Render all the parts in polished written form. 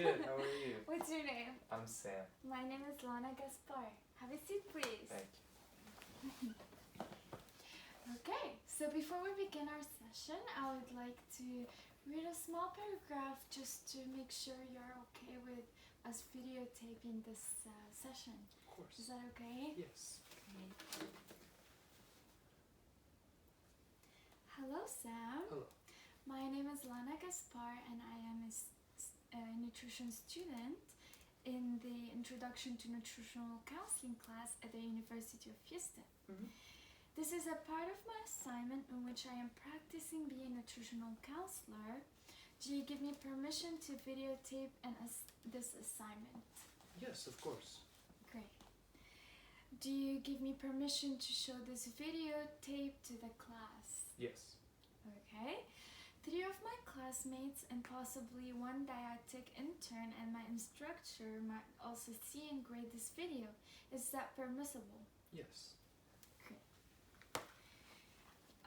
Good, how are you? What's your name? I'm Sam. My name is Lana.Gaspar. Have a seat, please. Thank you. Okay, so before we begin our session, I would like to read a small paragraph just to make sure you're okay with us videotaping this session. Of course. Is that okay? Yes. Okay. Hello, Sam. Hello. My name is Lana.Gaspar and I am a nutrition student in the Introduction to Nutritional Counseling Class at the University of Houston. Mm-hmm. This is a part of my assignment in which I am practicing being a nutritional counselor. Do you give me permission to videotape this assignment? Yes, of course. Great. Do you give me permission to show this videotape to the class? Yes. Okay. 3 of my classmates and possibly 1 dietetic intern and my instructor might also see and grade this video. Is that permissible? Yes.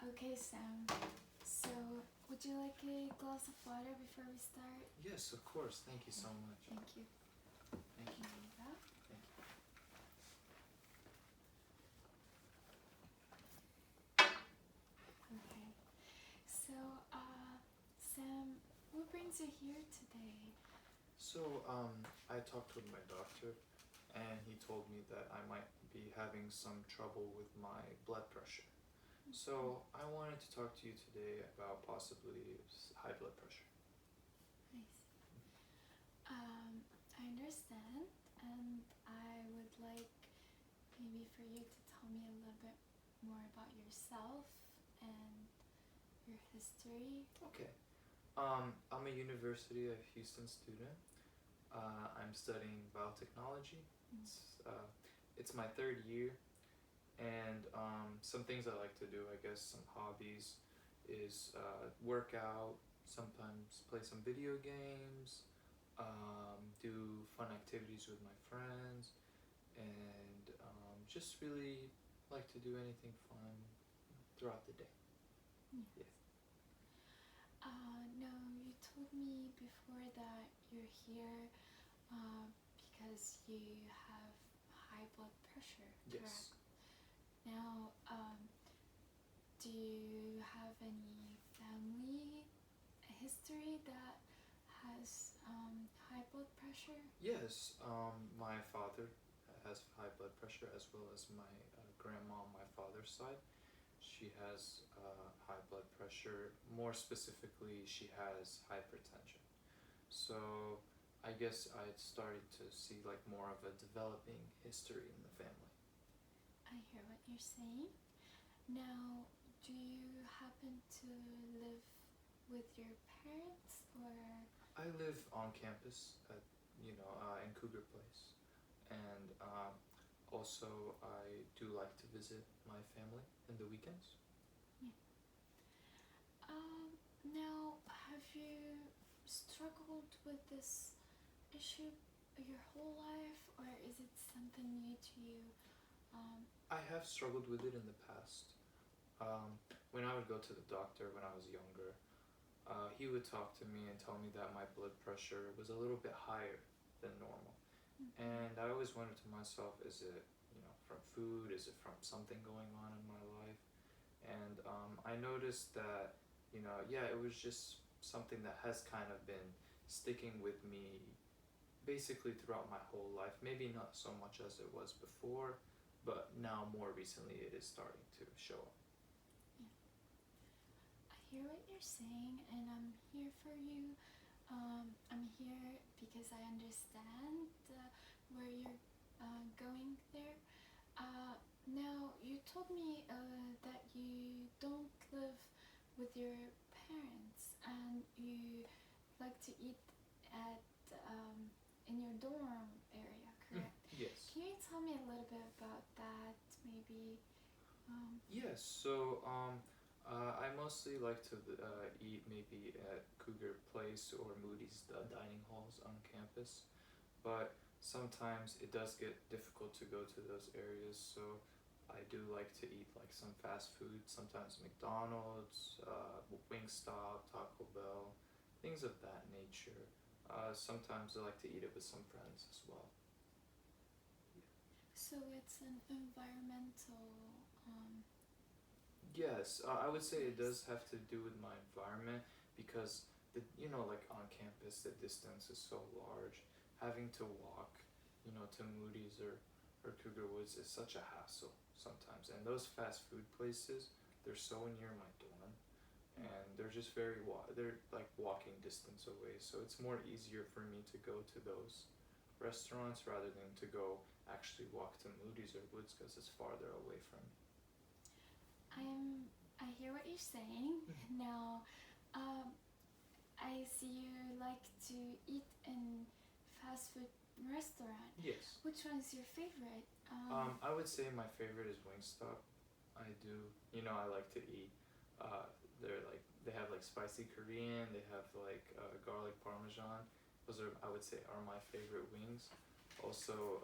Okay, Sam. So, would you like a glass of water before we start? Yes, of course. Thank you so much. Thank you. Thank you. There you go. Thank you. Okay. So, Sam, what brings you here today? So, I talked with my doctor, and he told me that I might be having some trouble with my blood pressure. So, I wanted to talk to you today about possibly high blood pressure. Nice. I understand, and I would like maybe for you to tell me a little bit more about yourself and your history. Okay. I'm a University of Houston student. I'm studying biotechnology. It's my 3rd year, and some things I like to do, I guess, some hobbies is work out, sometimes play some video games, do fun activities with my friends, and just really like to do anything fun throughout the day. Yes. No, you told me before that you're here because you have high blood pressure, correct? Yes. Now, do you have any family history that has high blood pressure? Yes, my father has high blood pressure, as well as my grandma on my father's side. She has high blood pressure. More specifically, she has hypertension. So I guess I started to see like more of a developing history in the family. I hear what you're saying. Now, do you happen to live with your parents, or? I live on campus at, in Cougar Place, and also I do like to visit my family in the weekends. Yeah. Now, have you struggled with this issue your whole life, or is it something new to you? I have struggled with it in the past. When I would go to the doctor when I was younger, he would talk to me and tell me that my blood pressure was a little bit higher than normal. Mm-hmm. And I always wondered to myself, is it, from food? Is it from something going on in my life? And I noticed that, it was just something that has kind of been sticking with me basically throughout my whole life. Maybe not so much as it was before, but now more recently it is starting to show up. Yeah. I hear what you're saying, and I'm here for you. I'm here because I understand where you're going there. Now, you told me that you don't live with your parents and you like to eat at in your dorm area, correct? Yes. Can you tell me a little bit about that, maybe? Yes, so I mostly like to eat maybe at Cougar Place or Moody's dining halls on campus, but sometimes it does get difficult to go to those areas, so I do like to eat like some fast food, sometimes McDonald's, Wingstop, Taco Bell, things of that nature. Sometimes I like to eat it with some friends as well. So it's an environmental. Yes, I would say it Nice. does have to do with my environment because like on campus, the distance is so large. Having to walk, to Moody's or Cougar Woods is such a hassle sometimes. And those fast food places, they're so near my dorm, and they're just they're like walking distance away. So it's more easier for me to go to those restaurants rather than to go actually walk to Moody's or Woods because it's farther away from me. I hear what you're saying. Now, um, I see you like to eat in fast food restaurant. Yes. Which one's your favorite? I would say my favorite is Wingstop. I do. I like to eat. They have like spicy Korean. They have like garlic Parmesan. Those I would say are my favorite wings. Also,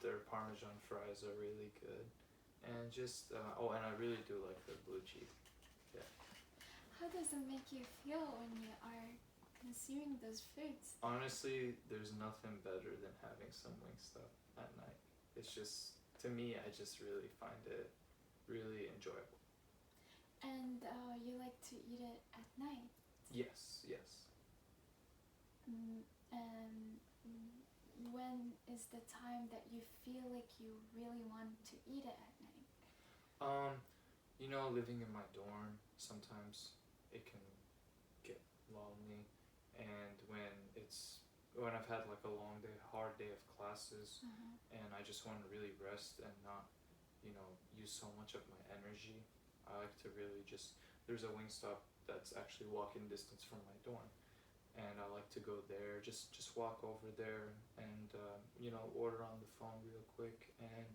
their Parmesan fries are really good. And and I really do like the blue cheese. Yeah. How does it make you feel when you are consuming those foods? Honestly, there's nothing better than having some Wingstop at night. It's just, to me, I just really find it really enjoyable. And you like to eat it at night. Yes, yes. And when is the time that you feel like you really want to eat it at night? Um, living in my dorm, sometimes it can get lonely, and when I've had like a long day, hard day of classes, and I just want to really rest and not, use so much of my energy, I like to really just. There's a Wingstop that's actually walking distance from my dorm, and I like to go there, just walk over there, and order on the phone real quick, and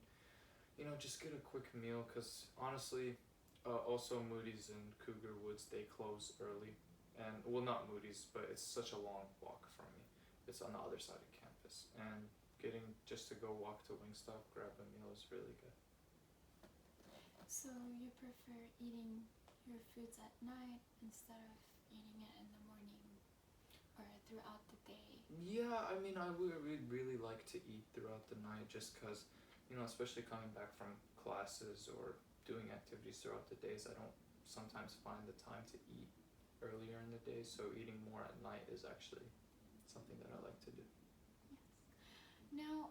just get a quick meal. Cause honestly, also Moody's and Cougar Woods, they close early, and well, not Moody's, but it's such a long walk from me. It's on the other side of campus, and getting just to go walk to Wingstop, grab a meal is really good. So you prefer eating your foods at night instead of eating it in the morning or throughout the day? Yeah, I mean, I would really like to eat throughout the night just because, especially coming back from classes or doing activities throughout the days, I don't sometimes find the time to eat earlier in the day, so eating more at night is actually something that I like to do. Yes. Now,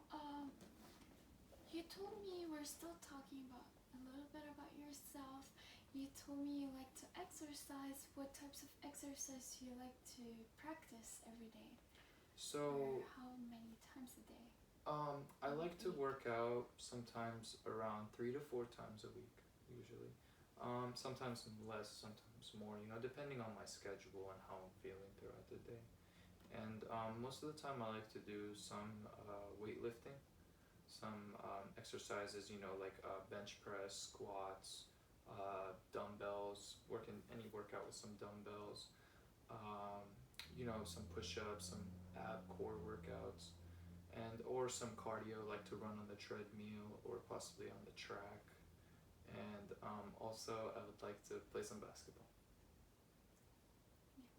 you told me we're still talking about a little bit about yourself. You told me you like to exercise. What types of exercise do you like to practice every day? So, or how many times a day? I like to work out sometimes around 3 to 4 times a week, usually. Sometimes less, sometimes more, depending on my schedule and how I'm feeling throughout the day. And most of the time, I like to do some weightlifting, some exercises, like bench press, squats, dumbbells, working any workout with some dumbbells, some push-ups, some ab core workouts, and or some cardio, like to run on the treadmill or possibly on the track. And also, I would like to play some basketball. Yes.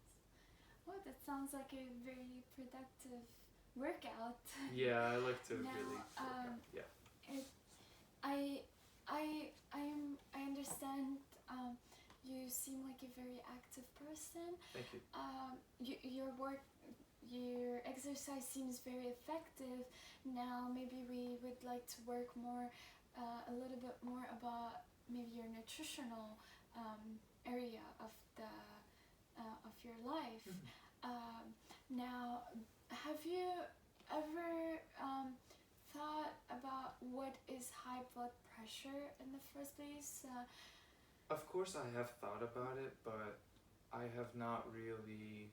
Oh, that sounds like a very productive workout. Yeah, I like to Now, really work out. Yeah. I understand. You seem like a very active person. Thank you. Your exercise seems very effective. Now, maybe we would like to work more, a little bit more about maybe your nutritional area of your life. Now, have you ever thought about what is high blood pressure in the first place? Of course, I have thought about it, but I have not really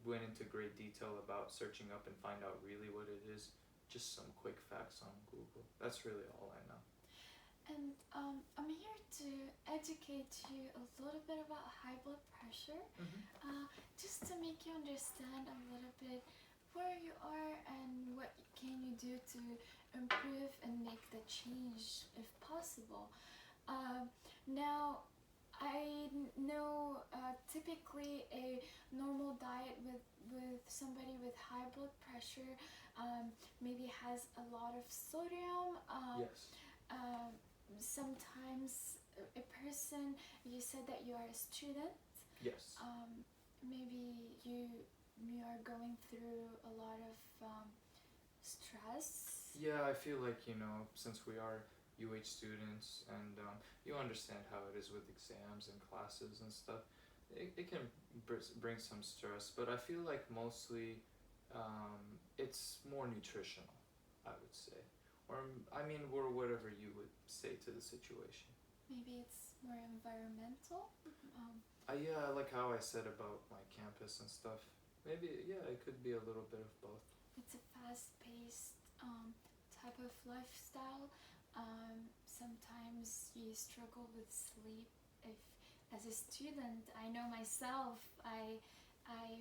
went into great detail about searching up and find out really what it is. Just some quick facts on Google. That's really all I know. And I'm here to educate you a little bit about high blood pressure, just to make you understand a little bit where you are and what can you do to improve and make the change if possible. Now, I know typically a normal diet with somebody with high blood pressure maybe has a lot of sodium. Yes. Sometimes a person, you said that you are a student. Yes. Maybe you are going through a lot of stress. Yeah, I feel like, since we are UH students and you understand how it is with exams and classes and stuff, it can bring some stress, but I feel like mostly it's more nutritional, I would say. Or, or whatever you would say to the situation. Maybe it's more environmental. Yeah, like how I said about my campus and stuff. Maybe, yeah, it could be a little bit of both. It's a fast-paced type of lifestyle. Sometimes you struggle with sleep. If, as a student, I know myself, I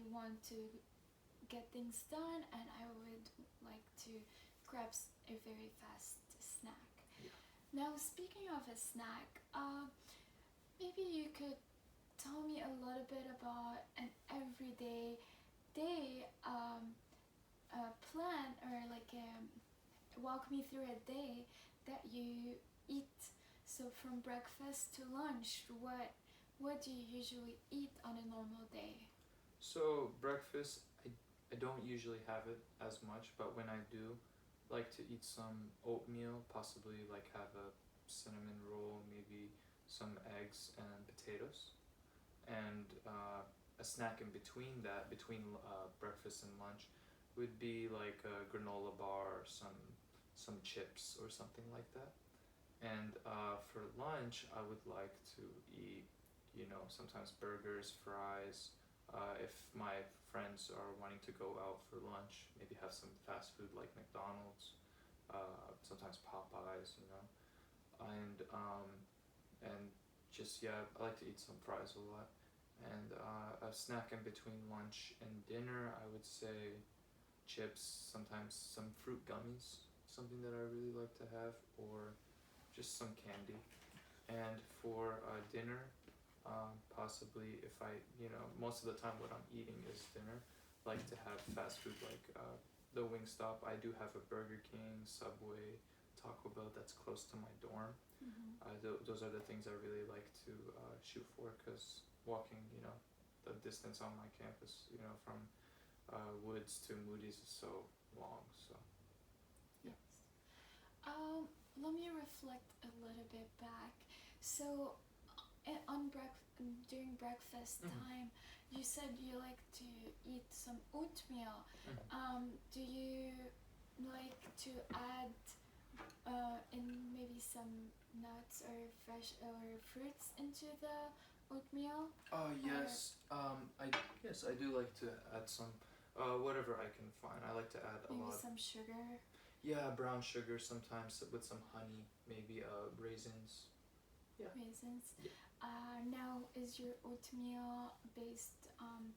want to get things done, and I would like to grab a very fast snack. Yeah. Now, speaking of a snack, maybe you could tell me a little bit about an everyday day plan, or like walk me through a day that you eat. So from breakfast to lunch, what do you usually eat on a normal day? So breakfast, I don't usually have it as much, but when I do, like to eat some oatmeal, possibly like have a cinnamon roll, maybe some eggs and potatoes, and a snack in between that, between breakfast and lunch, would be like a granola bar, or some chips or something like that. And for lunch, I would like to eat, sometimes burgers, fries. If my friends are wanting to go out for lunch, maybe have some fast food like McDonald's, sometimes Popeyes, and just, yeah, I like to eat some fries a lot. And a snack in between lunch and dinner, I would say chips, sometimes some fruit gummies, something that I really like to have, or just some candy. And for dinner, possibly if most of the time what I'm eating is dinner, like to have fast food like the Wingstop. I do have a Burger King, Subway, Taco Bell that's close to my dorm. Those are the things I really like to shoot for, because walking, the distance on my campus, from Woods to Moody's is so long. So yeah. Yes. Let me reflect a little bit back. So, during breakfast time, you said you like to eat some oatmeal. Do you like to add in maybe some nuts or fresh or fruits into the oatmeal? Oh yes. I do like to add some, whatever I can find. I like to add a Maybe lot. some sugar. Yeah, brown sugar sometimes with some honey, maybe raisins. Yeah. Raisins. Yeah. Now, is your oatmeal based on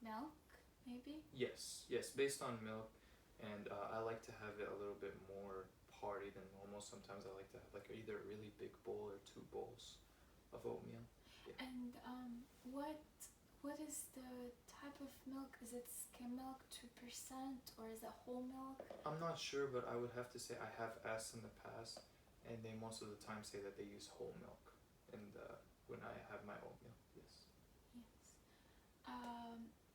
milk, maybe? Yes, based on milk, and I like to have it a little bit more hearty than normal. Sometimes I like to have like either a really big bowl or 2 bowls of oatmeal. Yeah. And what is the type of milk? Is it skim milk 2% or is it whole milk? I'm not sure, but I would have to say I have asked in the past, and they most of the time say that they use whole milk when I have my oatmeal. Yes.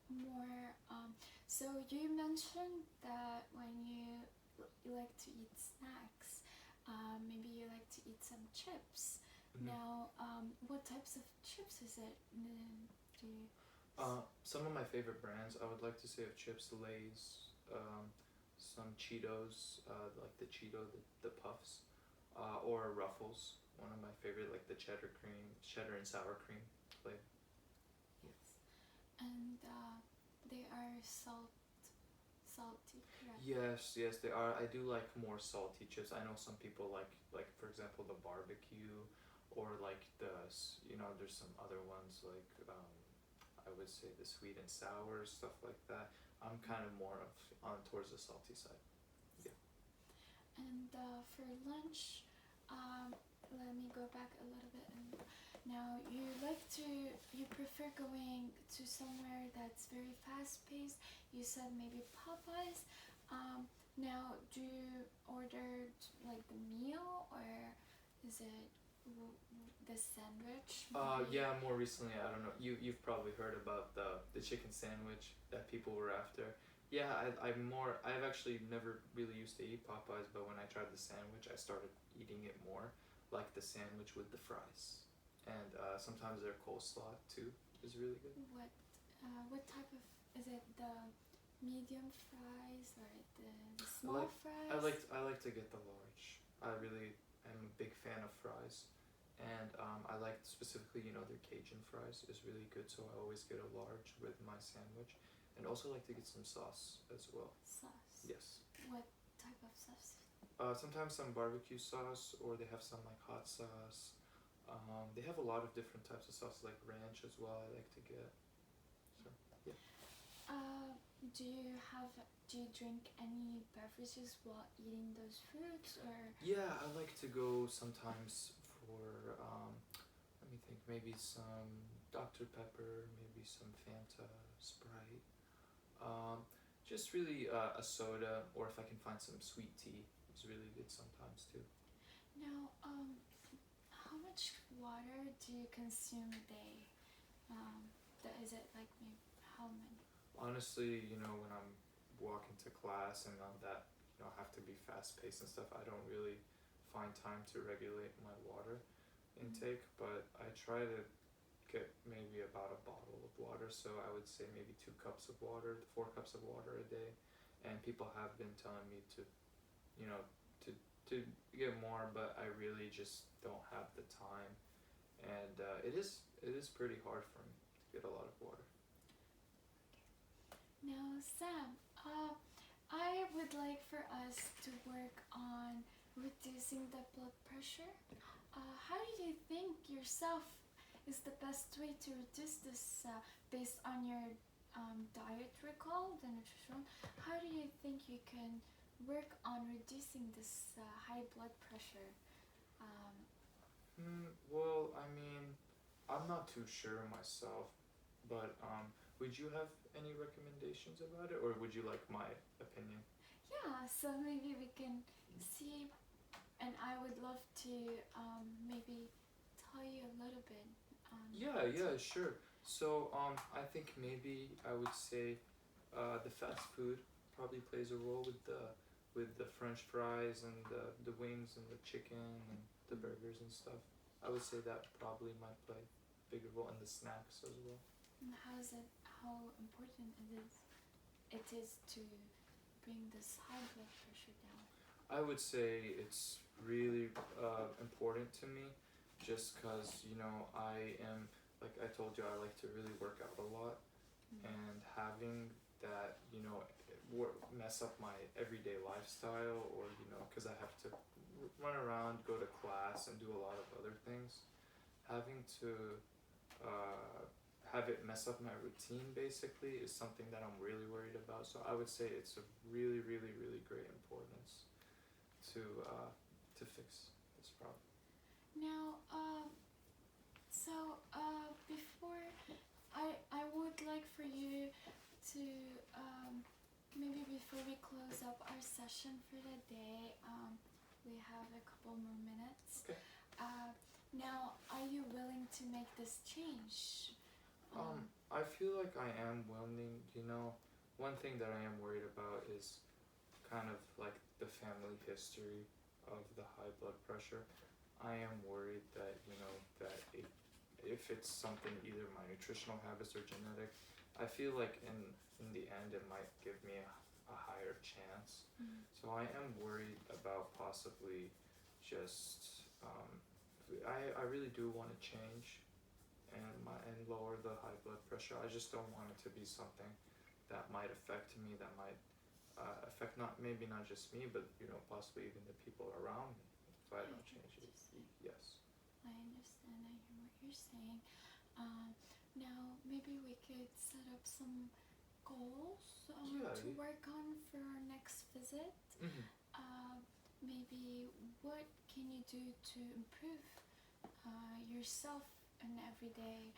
Yes. So you mentioned that when you like to eat snacks, maybe you like to eat some chips. Now, what types of chips is it? Do you Some of my favorite brands, I would like to say, of chips, Lay's, some Cheetos, like the Cheeto, the puffs, or Ruffles. One of my favorite, like the cheddar and sour cream flavor. Yes. And they are salty, correct? Yes, they are. I do like more salty chips. I know some people like for example, the barbecue, or like there's some other ones like I would say the sweet and sour, stuff like that. I'm kind of more towards the salty side. Yeah. And for lunch, let me go back a little bit. And now you prefer going to somewhere that's very fast paced. You said maybe Popeyes. Now do you order like the meal, or is it the sandwich? Yeah, more recently, I don't know. You've probably heard about the chicken sandwich that people were after. Yeah, I've actually never really used to eat Popeyes, but when I tried the sandwich, I started eating it more, like the sandwich with the fries, and sometimes their coleslaw too is really good. What type of, is it the medium fries or the small fries? I like to get the large. I really am a big fan of fries, and I like specifically their Cajun fries is really good, so I always get a large with my sandwich, and also like to get some sauce as well. Sauce. Yes. What type of sauce? Sometimes some barbecue sauce, or they have some like hot sauce. They have a lot of different types of sauces, like ranch as well. I like to get. So yeah. Do you drink any beverages while eating those foods, or? Yeah, I like to go sometimes for let me think, maybe some Dr. Pepper, maybe some Fanta, Sprite. Just really a soda, or if I can find some sweet tea, it's really good sometimes too. Now, how much water do you consume a day? Is it like maybe how many? Honestly, when I'm walking to class and on that, have to be fast paced and stuff, I don't really find time to regulate my water intake, but I try to get maybe about a bottle of water, so I would say maybe 2 cups of water, 4 cups of water a day, and people have been telling me to get more, but I really just don't have the time, and it is pretty hard for me to get a lot of water. Now, Sam, I would like for us to work on reducing the blood pressure. How do you think yourself is the best way to reduce this based on your diet recall, the nutrition? How do you think you can work on reducing this high blood pressure? Well, I mean, I'm not too sure myself, but would you have any recommendations about it, or would you like my opinion? Yeah, so maybe we can see, and I would love to maybe tell you a little bit. Yeah, sure. So I think maybe I would say the fast food probably plays a role with the French fries and the wings and the chicken and the burgers and stuff. I would say that probably might play a bigger role, and the snacks as well. And how important it is to bring this high blood pressure down? I would say it's really important to me, just because I am, like I told you, I like to really work out a lot, and having that mess up my everyday lifestyle, or because I have to run around, go to class, and do a lot of other things, having to have it mess up my routine basically is something that I'm really worried about. So I would say it's a really, really, really great importance to fix this problem. Now, before I would like for you to maybe before we close up our session for the day, we have a couple more minutes. Okay. Now, are you willing to make this change? I feel like I am willing. One thing that I am worried about is kind of like the family history of the high blood pressure. I am worried that that if it's something, either my nutritional habits or genetic, I feel like in the end it might give me a higher chance. So I am worried about possibly just I really do want to change and lower the high blood pressure. I just don't want it to be something that might affect me, that might affect not just me, but possibly even the people around me if I don't change it. Yes. I understand. I hear what you're saying. Now maybe we could set up some goals to work on for our next visit. Maybe what can you do to improve yourself in every day?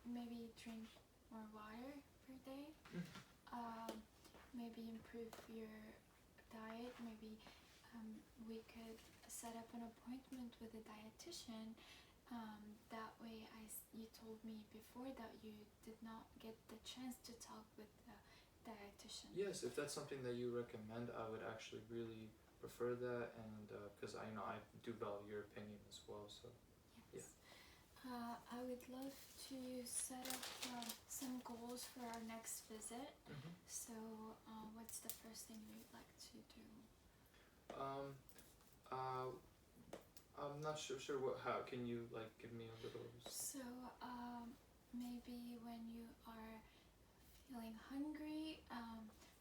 Maybe drink more water per day. Maybe improve your diet. Maybe we could set up an appointment with a dietitian. That way, you told me before that you did not get the chance to talk with the dietitian. Yes, if that's something that you recommend, I would actually really prefer that, and because I do value your opinion as well. So yes. I would love to set up some goals for our next visit. So what's the first thing you'd like to do? I'm not sure how can you like give me a little. So maybe when you are feeling hungry,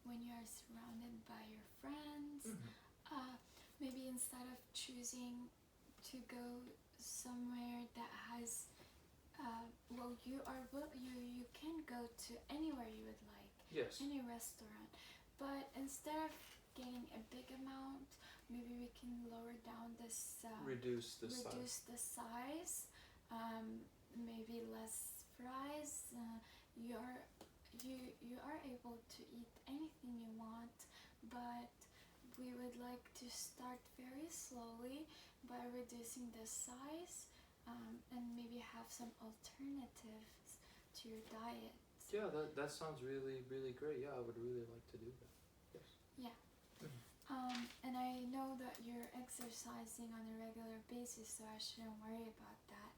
when you are surrounded by your friends, maybe instead of choosing to go somewhere that has you can go to anywhere you would like. Yes. Any restaurant, but instead of getting a big amount, maybe we can lower down this reduce the size. Maybe less fries. You are able to eat anything you want, but we would like to start very slowly by reducing the size, and maybe have some alternatives to your diet. Yeah, that sounds really, really great. Yeah, I would really like to do that. Yes. Yeah. And I know that you're exercising on a regular basis, so I shouldn't worry about that.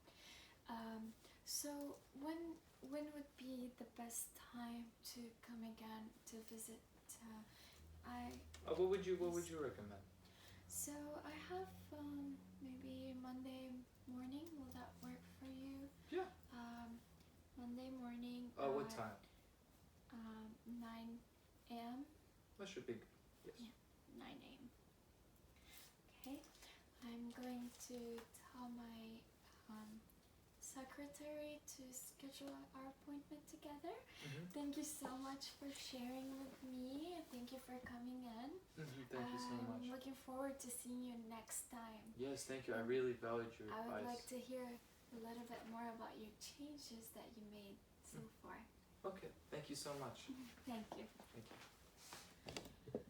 So when would be the best time to come again to visit? What would you recommend? So I have maybe Monday morning. Will that work for you? Yeah. Monday morning. What time? 9 a.m. That should be good. Yes. Yeah, 9 a.m. Okay. I'm going to tell my secretary to schedule our appointment together. Thank you so much for sharing with me. Thank you for coming in. Thank you so much. I'm looking forward to seeing you next time. Yes, thank you. I really valued your advice. I would like to hear a little bit more about your changes that you made so far. Okay, thank you so much. Thank you. Thank you.